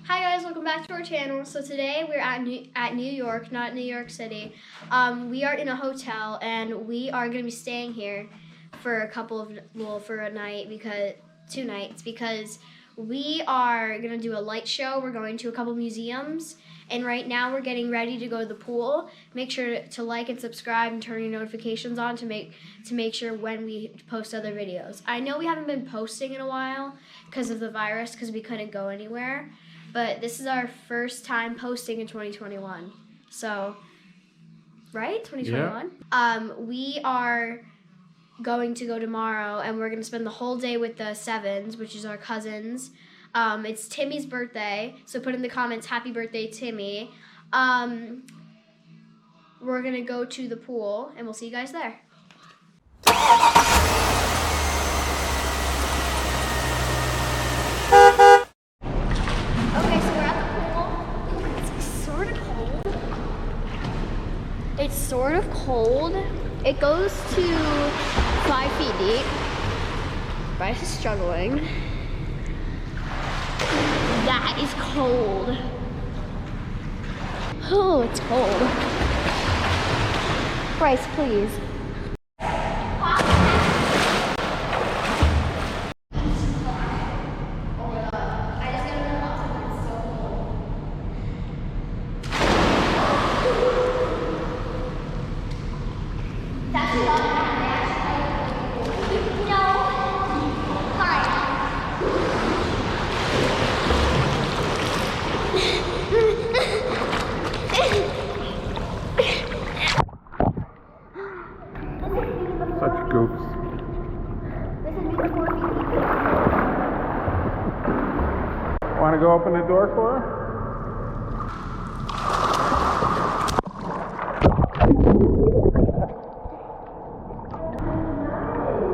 Hi guys, welcome back to our channel. So today we're at New York, not New York City. We are in a hotel and we are going to be staying here for for a night, because 2 nights, because we are going to do a light show. We're going to a couple museums, and right now we're getting ready to go to the pool. Make sure to like and subscribe and turn your notifications on to make sure when we post other videos. I know we haven't been posting in a while because of the virus, because we couldn't go anywhere. But this is our first time posting in 2021. So, right? 2021? Yeah. We are going to go tomorrow, and we're going to spend the whole day with the Sevens, which is our cousins. It's Timmy's birthday, so put in the comments, happy birthday, Timmy. We're going to go to the pool, and we'll see you guys there. It's sort of cold. It goes to 5 feet deep. Bryce is struggling. That is cold. Oh, it's cold. Bryce, please. Such goofs. Want to go open the door for her?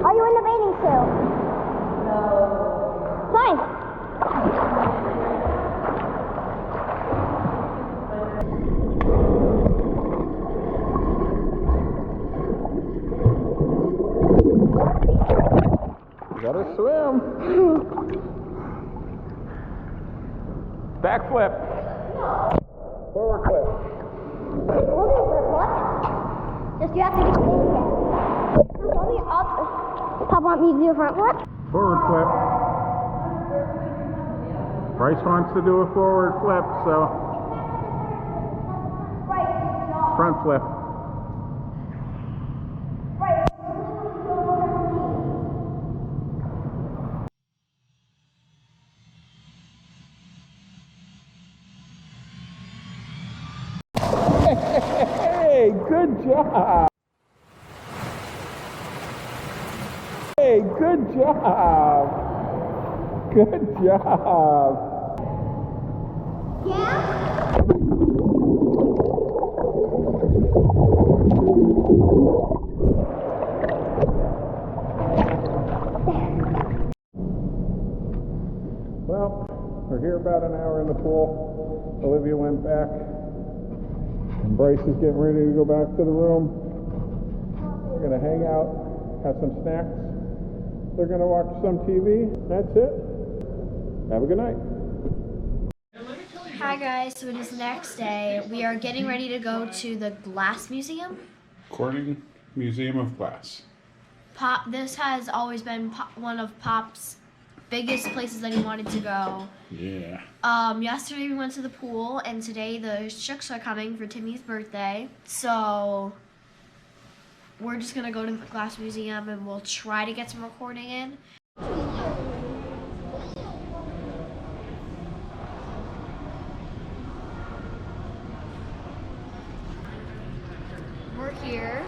Are you in the bathing suit? No. Fine. You gotta swim. Backflip. Forward flip. Hold it for what? Just you have to get the baby head. Hold me up. Pop want me to do a front flip? Forward flip. Bryce wants to do a forward flip, so front flip. Hey, good job. Hey, good job. Good job. Yeah? Well, we're here about an hour in the pool. Olivia went back. And Bryce is getting ready to go back to the room. We're going to hang out, have some snacks. They're going to watch some TV. That's it. Have a good night. Hi guys, so it is the next day. We are getting ready to go to the Glass Museum. Corning Museum of Glass. This has always been one of Pop's biggest places that he wanted to go. Yeah. Yesterday we went to the pool, and today the Shooks are coming for Timmy's birthday. So we're just gonna go to the Glass Museum, and we'll try to get some recording in. We're here.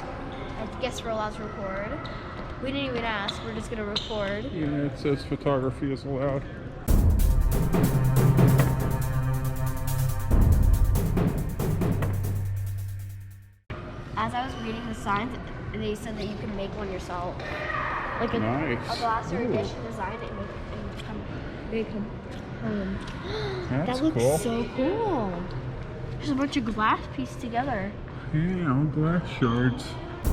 I guess we're allowed to record. We didn't even ask. We're just gonna record. Yeah, it says photography is allowed. As I was reading the signs, they said that you can make one yourself. Like a glass or a dish design and make them. That's that looks cool. so cool. There's a bunch of glass pieced together. Yeah, all glass shards.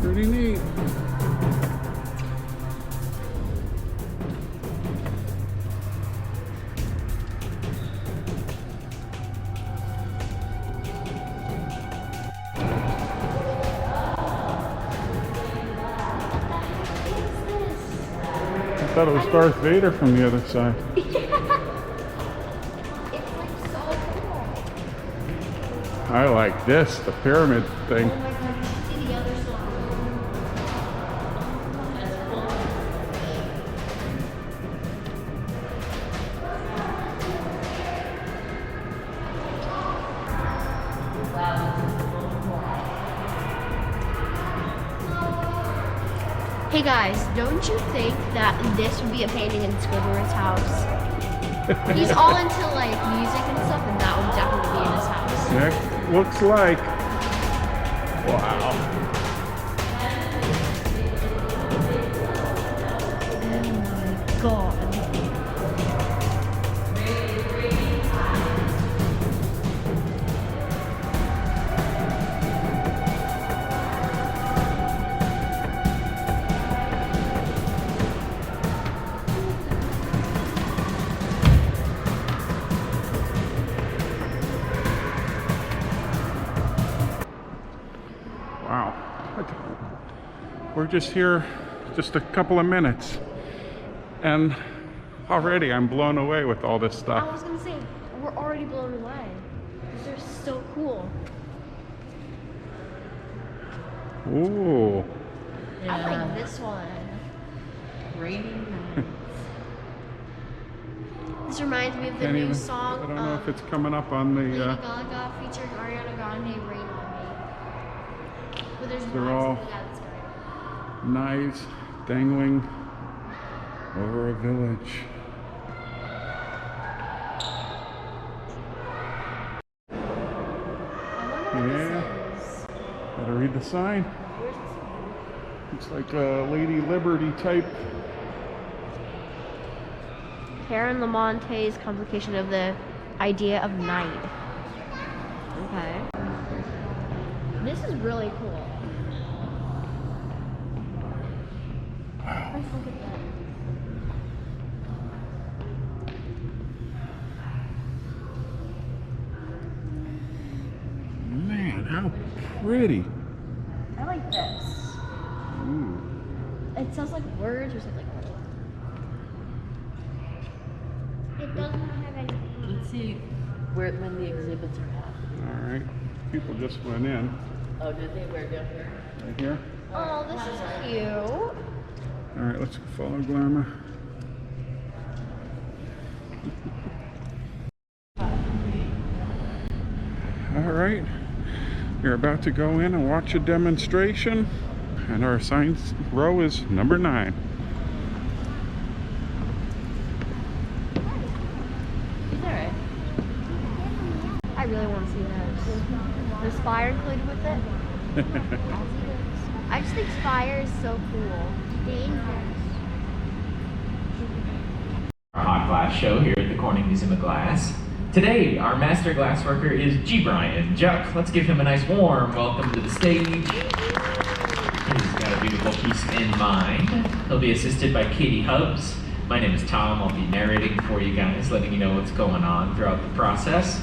Pretty neat. thought it was Darth Vader from the other side. It's like so cool. I like this, the pyramid thing. Oh my god, you should see the other side. Hey guys, don't you think that this would be a painting in Squidward's house? He's all into like music and stuff, and that would definitely be in his house. That looks like. Wow. Oh my god. Wow. We're just here just a couple of minutes. And already I'm blown away with all this I stuff. was gonna say, we're already blown away. These are so cool. Ooh. I like this one. Rainy nights. This reminds me of the Can't new even- song. I don't know if it's coming up on the. Lady Gaga featuring Ariana Grande, "Rain on Me." But there's They're knives all- coming out of the sky. Knives dangling over a village. I wonder what Yeah. this is. Gotta read the sign. Where's the sign? Looks like a Lady Liberty type. Karen Lamonte's complication of the idea of night. Okay. This is really cool. Let's look at that. Man, how pretty. I like this. Ooh. It sounds like words or something. It doesn't have anything. Let's see when the exhibits are happening. All right. People just went in. Oh, did they? Where down here? Right here. Oh, this is cute. All right, let's follow Glamour. All right. We're about to go in and watch a demonstration. And our science row is number 9. It's alright. I really want to see this. There's fire included with it. I just think fire is so cool. Dangerous. Our hot glass show here at the Corning Museum of Glass. Today, our master glassworker is G. Brian Juck. Let's give him a nice warm welcome to the stage. He's got a beautiful piece in mind. He'll be assisted by Katie Hubbs. My name is Tom. I'll be narrating for you guys, letting you know what's going on throughout the process.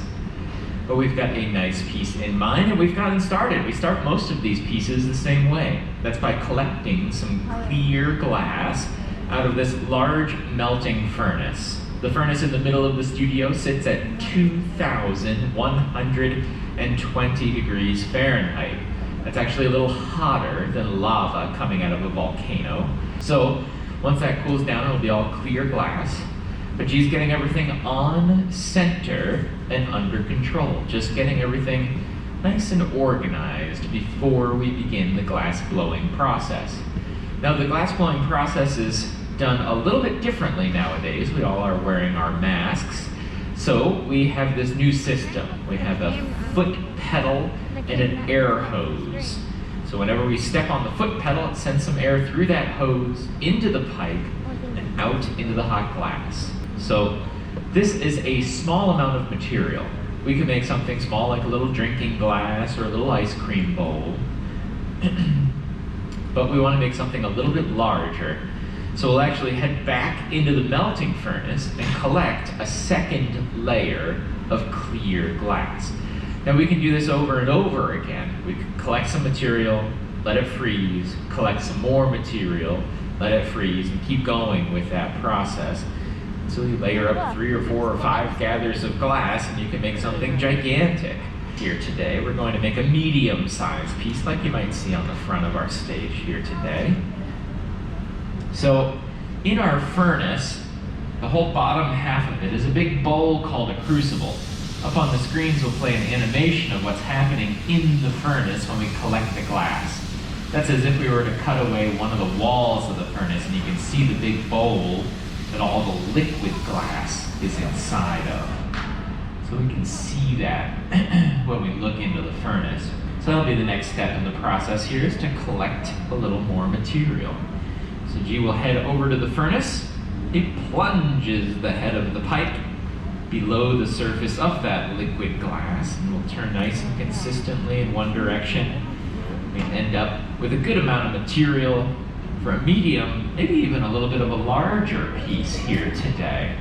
But we've got a nice piece in mind, and we've gotten started. We start most of these pieces the same way. That's by collecting some clear glass out of this large melting furnace. The furnace in the middle of the studio sits at 2,120 degrees Fahrenheit. That's actually a little hotter than lava coming out of a volcano. So once that cools down, it'll be all clear glass. But G's getting everything on center and under control. Just getting everything nice and organized before we begin the glass blowing process. Now the glass blowing process is done a little bit differently nowadays. We all are wearing our masks. So we have this new system. We have a foot pedal and an air hose. So whenever we step on the foot pedal, it sends some air through that hose into the pipe and out into the hot glass. So this is a small amount of material. We can make something small like a little drinking glass or a little ice cream bowl. But we want to make something a little bit larger. So we'll actually head back into the melting furnace and collect a second layer of clear glass. Now we can do this over and over again. We can collect some material, let it freeze, collect some more material, let it freeze, and keep going with that process until you layer up 3 or 4 or 5 gathers of glass and you can make something gigantic. Here today, we're going to make a medium-sized piece like you might see on the front of our stage here today. So in our furnace, the whole bottom half of it is a big bowl called a crucible. Up on the screens we'll play an animation of what's happening in the furnace when we collect the glass. That's as if we were to cut away one of the walls of the furnace and you can see the big bowl that all the liquid glass is inside of. So we can see that when we look into the furnace. So that'll be the next step in the process here, is to collect a little more material. So G will head over to the furnace. He plunges the head of the pipe below the surface of that liquid glass, and will turn nice and consistently in one direction. We end up with a good amount of material for a medium, maybe even a little bit of a larger piece here today.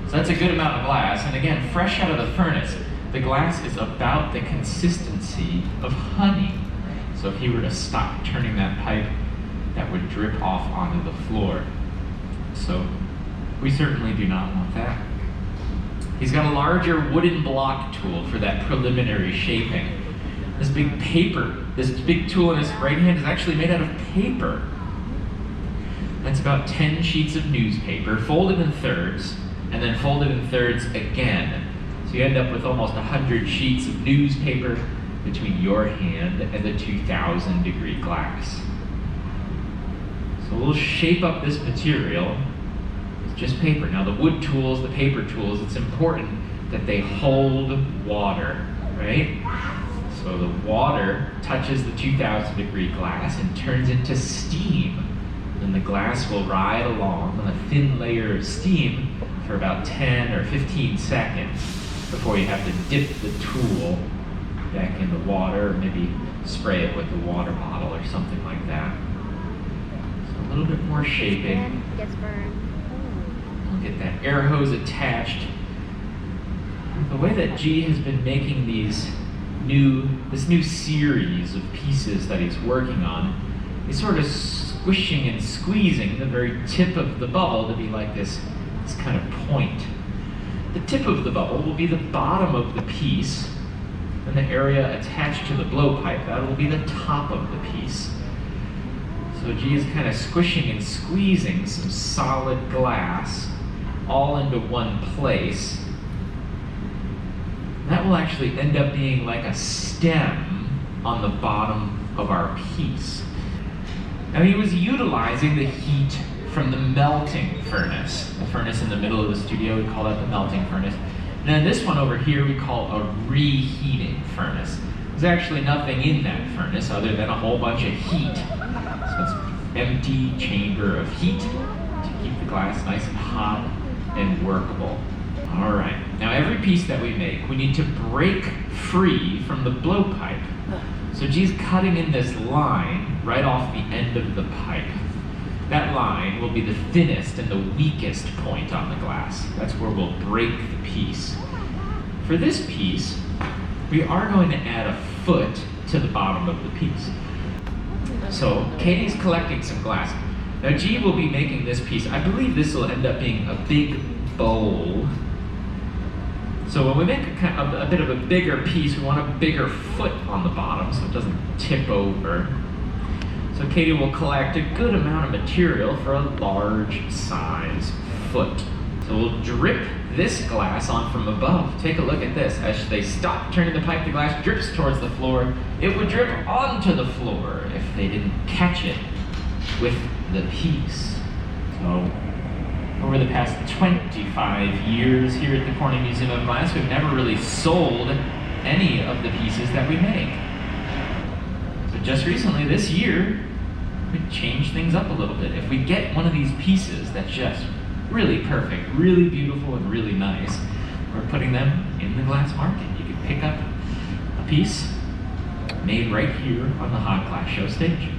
So that's a good amount of glass, and again, fresh out of the furnace, the glass is about the consistency of honey. So if he were to stop turning that pipe, that would drip off onto the floor. So we certainly do not want that. He's got a larger wooden block tool for that preliminary shaping. This big tool in his right hand is actually made out of paper. That's about 10 sheets of newspaper, folded in thirds, and then folded in thirds again. So you end up with almost 100 sheets of newspaper between your hand and the 2,000-degree glass. So we'll shape up this material with just paper. Now the wood tools, the paper tools, it's important that they hold water, right? So the water touches the 2,000-degree glass and turns into steam. Then the glass will ride along on a thin layer of steam for about 10 or 15 seconds before you have to dip the tool back in the water, or maybe spray it with a water bottle or something like that. So a little bit more shaping. And gets burned. We'll get that air hose attached. The way that G has been making this new series of pieces that he's working on, he's sort of squishing and squeezing the very tip of the bubble to be like this kind of point. The tip of the bubble will be the bottom of the piece, and the area attached to the blowpipe, that will be the top of the piece. So G is kind of squishing and squeezing some solid glass all into one place. That will actually end up being like a stem on the bottom of our piece. Now he was utilizing the heat from the melting furnace. The furnace in the middle of the studio, we call that the melting furnace. And then this one over here we call a reheating furnace. There's actually nothing in that furnace other than a whole bunch of heat. So it's an empty chamber of heat to keep the glass nice and hot and workable. All right, now every piece that we make, we need to break free from the blowpipe. So G's cutting in this line right off the end of the pipe. That line will be the thinnest and the weakest point on the glass. That's where we'll break the piece. For this piece, we are going to add a foot to the bottom of the piece. So Katie's collecting some glass. Now G will be making this piece. I believe this will end up being a big bowl. So when we make a bit of a bigger piece, we want a bigger foot on the bottom so it doesn't tip over. So Katie will collect a good amount of material for a large size foot. So we'll drip this glass on from above. Take a look at this. As they stop turning the pipe, the glass drips towards the floor. It would drip onto the floor if they didn't catch it with the piece. So over the past 25 years here at the Corning Museum of Glass, we've never really sold any of the pieces that we make. So just recently, this year, we changed things up a little bit. If we get one of these pieces that's just really perfect, really beautiful, and really nice, we're putting them in the glass market. You can pick up a piece made right here on the Hot Glass Show stage.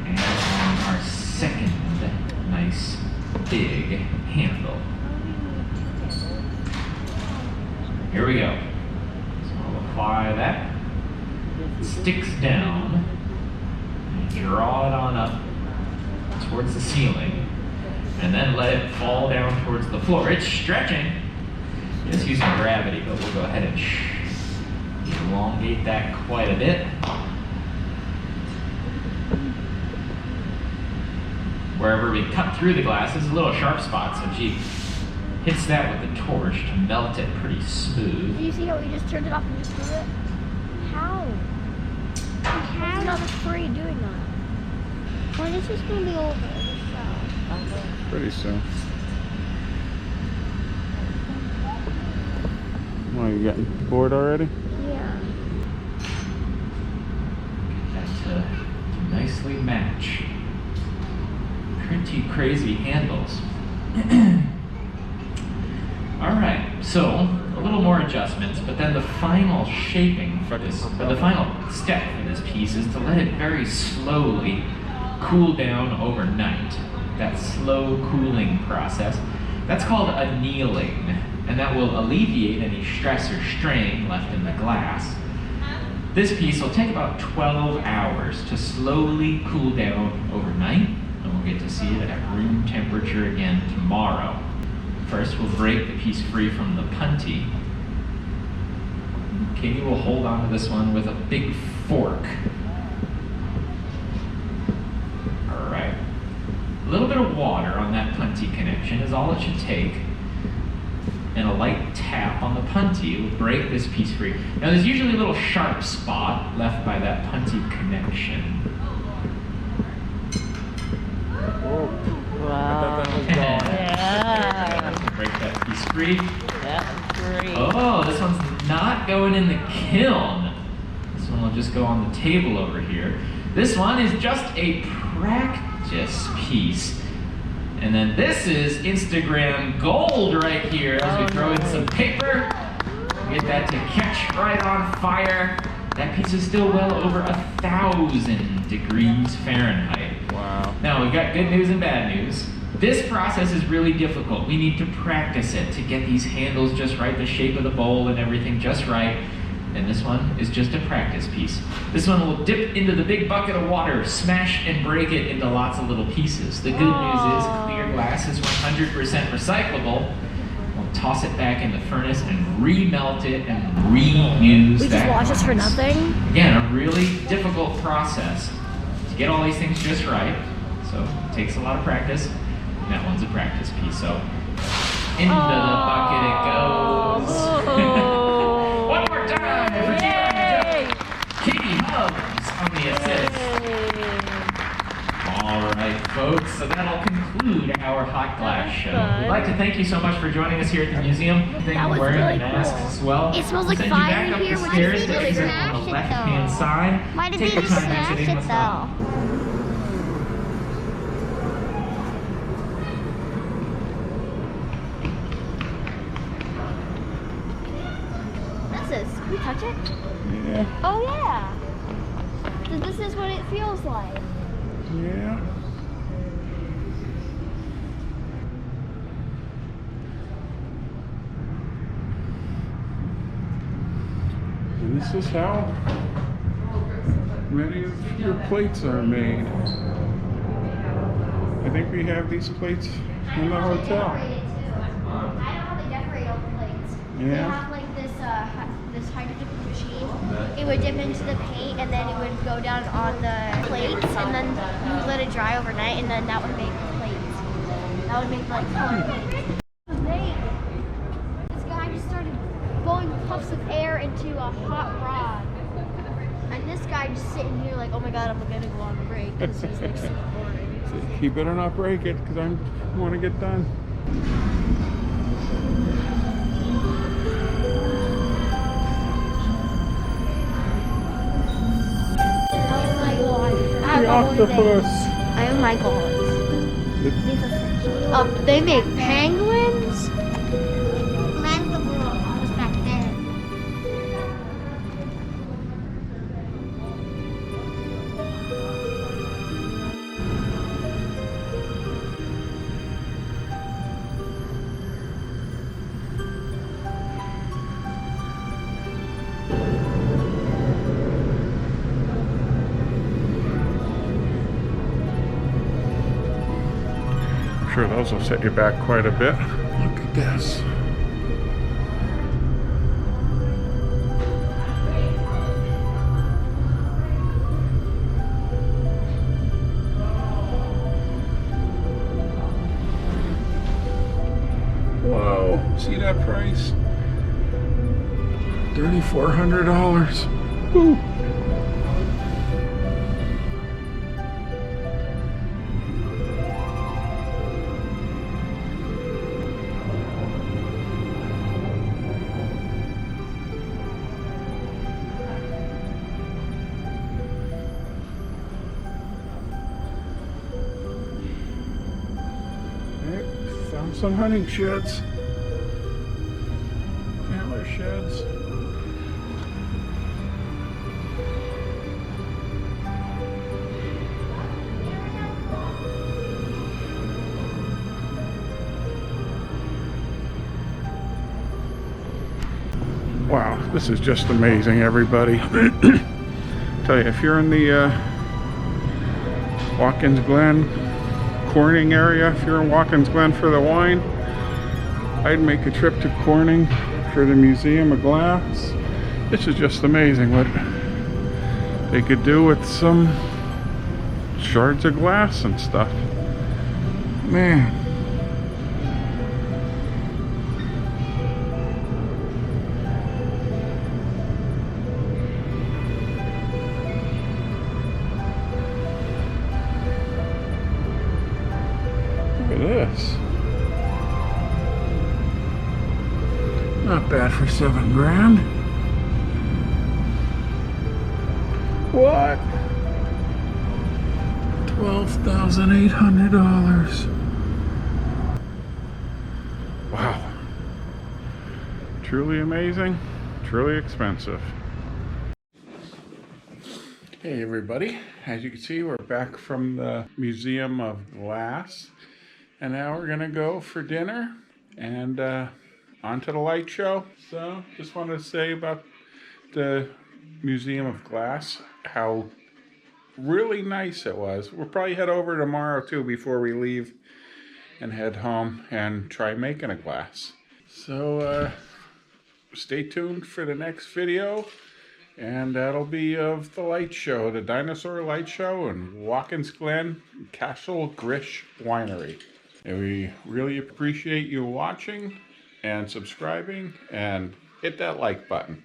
And on our second nice big handle. Here we go. So I'll apply that. It sticks down. And draw it on up towards the ceiling, and then let it fall down towards the floor. It's stretching, just using gravity, but we'll go ahead and elongate that quite a bit. Wherever we cut through the glass is a little sharp spot, so she hits that with the torch to melt it pretty smooth. Do you see how we just turned it off and just threw it? How? It's not free doing that. When is this going to be over? Pretty soon. Why, you getting bored already? Yeah. That to nicely match. Pretty crazy handles. All right, so a little more adjustments, but then the final shaping for this, or the final step for this piece is to let it very slowly cool down overnight. That slow cooling process, that's called annealing, and that will alleviate any stress or strain left in the glass. This piece will take about 12 hours to slowly cool down overnight, and we'll get to see it at room temperature again tomorrow. First, we'll break the piece free from the punty. Katie will hold on to this one with a big fork. All right. A little bit of water on that punty connection is all it should take. And a light tap on the punty will break this piece free. Now, there's usually a little sharp spot left by that punty connection. Wow. Yeah. Break that piece free. That was great. Oh, this one's not going in the kiln. This one will just go on the table over here. This one is just a practice piece. And then this is Instagram gold right here as we throw in some paper. Get that to catch right on fire. That piece is still well over 1,000 degrees Fahrenheit. Wow. Now, we've got good news and bad news. This process is really difficult. We need to practice it to get these handles just right, the shape of the bowl and everything just right. And this one is just a practice piece. This one will dip into the big bucket of water, smash and break it into lots of little pieces. The good news is clear glass is 100% recyclable. We'll toss it back in the furnace and remelt it and reuse that. We just wash this for glass. nothing? Again, a really difficult process to get all these things just right. So it takes a lot of practice. And that one's a practice piece. So into the bucket it goes. One more time for Katie Hubbs on the assist. All right, folks. So that'll conclude our hot glass show. We'd like to thank you so much for joining us here at the museum. Thank you for wearing really the masks cool. as well. It smells We'll like send you fire back up here. the Why stairs did they that just exit on smash the it, left-hand though? side. Why did Take they your just time smash exiting. it Let's go. though? What's this? Can we touch it? Yeah. Oh yeah. So this is what it feels like. Yeah. And this is how many of your plates are made. I think we have these plates in the hotel. I know how they decorate all the plates. They Yeah. have like this hydro dipping machine. It would dip into the paint and then it would go down on the plates and then you would let it dry overnight and then that would make plates. That would make like color plates. This guy just started blowing puffs of air into a hot rod. And this guy just sitting here like, oh my god, I'm gonna go on a break because he's like super boring. He better not break it because I want to get done. The octopus. I have my goals. They make penguins? That's the world. Just back there. sure those will set you back quite a bit. Look at this. Whoa, see that price? $3,400. Woo. Found some hunting sheds. Antler sheds. Wow, this is just amazing, everybody. Tell you, if you're in the Watkins Glen Corning area, if you're in Watkins Glen for the wine, I'd make a trip to Corning for the Museum of Glass. This is just amazing what they could do with some shards of glass and stuff. Man. Look at this. Not bad for $7 grand. What? $12,800. Wow. Truly amazing, truly expensive. Hey everybody, as you can see, we're back from the Museum of Glass, and now we're gonna go for dinner and onto the light show. So just wanted to say about the Museum of Glass, how really nice it was. We'll probably head over tomorrow too before we leave and head home and try making a glass. So stay tuned for the next video, and that'll be of the light show, the dinosaur light show in Watkins Glen Castle Grish Winery. And we really appreciate you watching and subscribing, and hit that like button.